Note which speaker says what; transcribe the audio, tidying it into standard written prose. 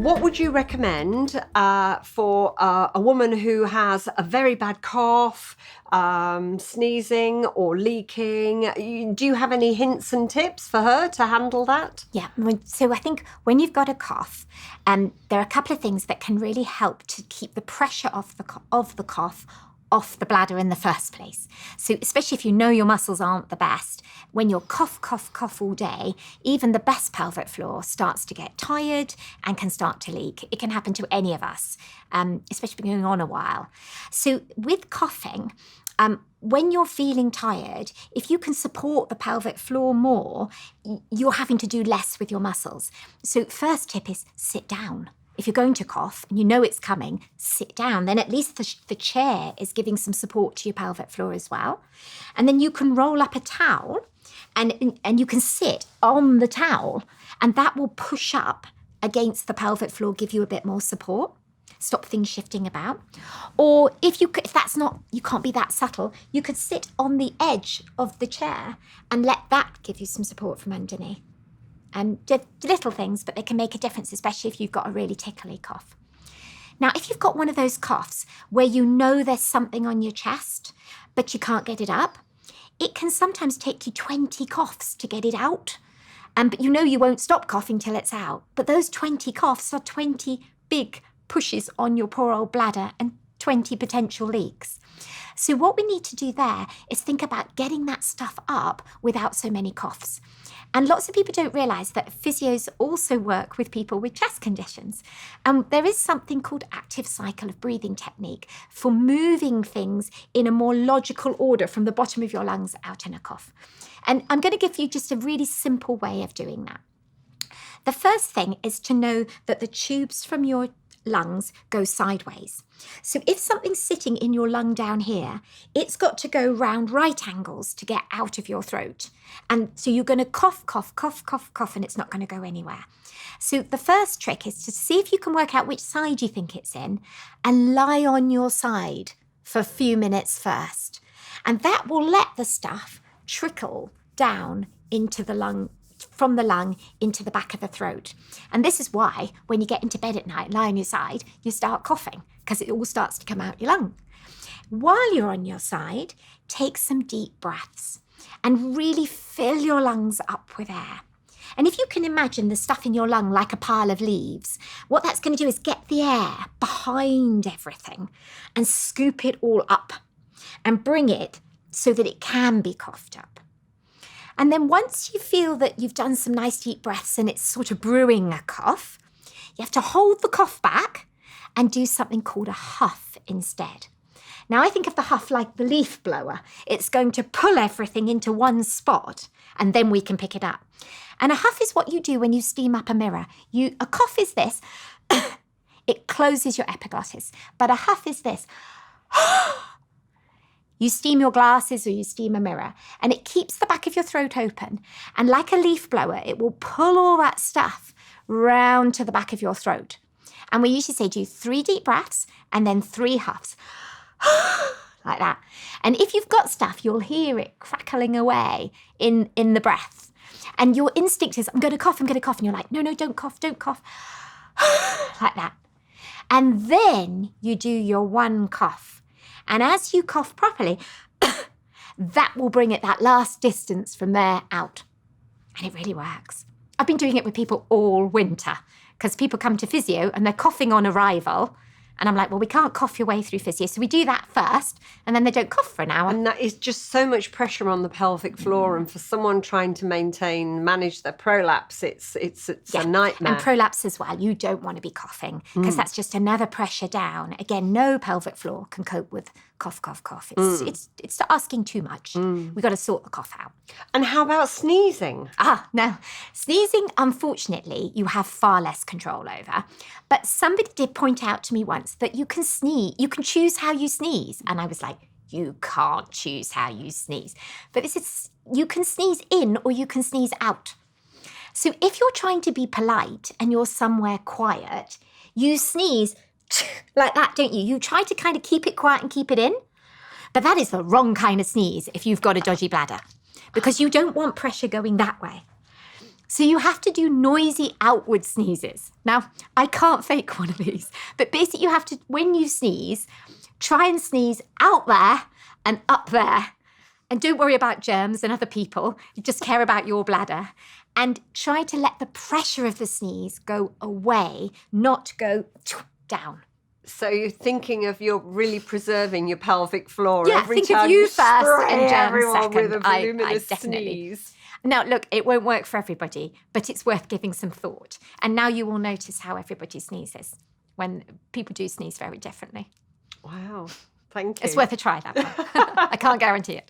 Speaker 1: What would you recommend for a woman who has a very bad cough, sneezing or leaking? Do you have any hints and tips for her to handle that?
Speaker 2: Yeah, so I think when you've got a cough, there are a couple of things that can really help to keep the pressure of the cough off the bladder in the first place. So especially if you know your muscles aren't the best, when you're cough all day, even the best pelvic floor starts to get tired and can start to leak. It can happen to any of us, especially going on a while. So with coughing, when you're feeling tired, if you can support the pelvic floor more, you're having to do less with your muscles. So first tip is sit down. If you're going to cough and you know it's coming, sit down. Then at least the chair is giving some support to your pelvic floor as well. And then you can roll up a towel and you can sit on the towel, and that will push up against the pelvic floor, give you a bit more support, stop things shifting about. Or if that's not, you can't be that subtle, you could sit on the edge of the chair and let that give you some support from underneath. Little things, but they can make a difference, especially if you've got a really tickly cough. Now, if you've got one of those coughs where you know there's something on your chest, but you can't get it up, it can sometimes take you 20 coughs to get it out. But you know you won't stop coughing till it's out. But those 20 coughs are 20 big pushes on your poor old bladder and 20 potential leaks. So what we need to do there is think about getting that stuff up without so many coughs. And lots of people don't realise that physios also work with people with chest conditions. There is something called active cycle of breathing technique for moving things in a more logical order from the bottom of your lungs out in a cough. And I'm going to give you just a really simple way of doing that. The first thing is to know that the tubes from your lungs go sideways. So if something's sitting in your lung down here, it's got to go round right angles to get out of your throat. And so you're going to cough, and it's not going to go anywhere. So the first trick is to see if you can work out which side you think it's in and lie on your side for a few minutes first. And that will let the stuff trickle down into the lung, from the lung into the back of the throat. And this is why when you get into bed at night, lie on your side, you start coughing because it all starts to come out your lung. While you're on your side, take some deep breaths and really fill your lungs up with air. And if you can imagine the stuff in your lung like a pile of leaves, what that's going to do is get the air behind everything and scoop it all up and bring it so that it can be coughed up. And then once you feel that you've done some nice deep breaths and it's sort of brewing a cough, you have to hold the cough back and do something called a huff instead. Now, I think of the huff like the leaf blower. It's going to pull everything into one spot and then we can pick it up. And a huff is what you do when you steam up a mirror. A cough is this. It closes your epiglottis. But a huff is this. You steam your glasses or you steam a mirror, and it keeps the back of your throat open. And like a leaf blower, it will pull all that stuff round to the back of your throat. And we usually say do 3 deep breaths and then 3 huffs. Like that. And if you've got stuff, you'll hear it crackling away in the breath. And your instinct is, I'm going to cough. And you're like, no, don't cough. Like that. And then you do your one cough. And as you cough properly, that will bring it that last distance from there out. And it really works. I've been doing it with people all winter because people come to physio and they're coughing on arrival. And I'm like, well, we can't cough your way through physio. So we do that first and then they don't cough for an hour.
Speaker 1: And that is just so much pressure on the pelvic floor. And for someone trying to manage their prolapse, it's a nightmare.
Speaker 2: And prolapse as well. You don't want to be coughing because that's just another pressure down. Again, no pelvic floor can cope with cough. It's asking too much. We've got to sort the cough out.
Speaker 1: And how about sneezing?
Speaker 2: No. Sneezing, unfortunately, you have far less control over. But somebody did point out to me once that you can choose how you sneeze. And I was like, you can't choose how you sneeze. But you can sneeze in or you can sneeze out. So if you're trying to be polite and you're somewhere quiet, you sneeze like that, don't you? You try to kind of keep it quiet and keep it in. But that is the wrong kind of sneeze if you've got a dodgy bladder, because you don't want pressure going that way. So you have to do noisy outward sneezes. Now, I can't fake one of these, but basically you have to, when you sneeze, try and sneeze out there and up there. And don't worry about germs and other people. You just care about your bladder. And try to let the pressure of the sneeze go away, not go down.
Speaker 1: So you're thinking of you're really preserving your pelvic floor
Speaker 2: Yeah,
Speaker 1: every
Speaker 2: think
Speaker 1: time
Speaker 2: of you first
Speaker 1: spray
Speaker 2: and germs
Speaker 1: everyone
Speaker 2: second.
Speaker 1: with a
Speaker 2: I
Speaker 1: voluminous
Speaker 2: definitely.
Speaker 1: sneeze.
Speaker 2: Now, look, it won't work for everybody, but it's worth giving some thought. And now you will notice how everybody sneezes when people do sneeze very differently.
Speaker 1: Wow, thank you.
Speaker 2: It's worth a try, that one. I can't guarantee it.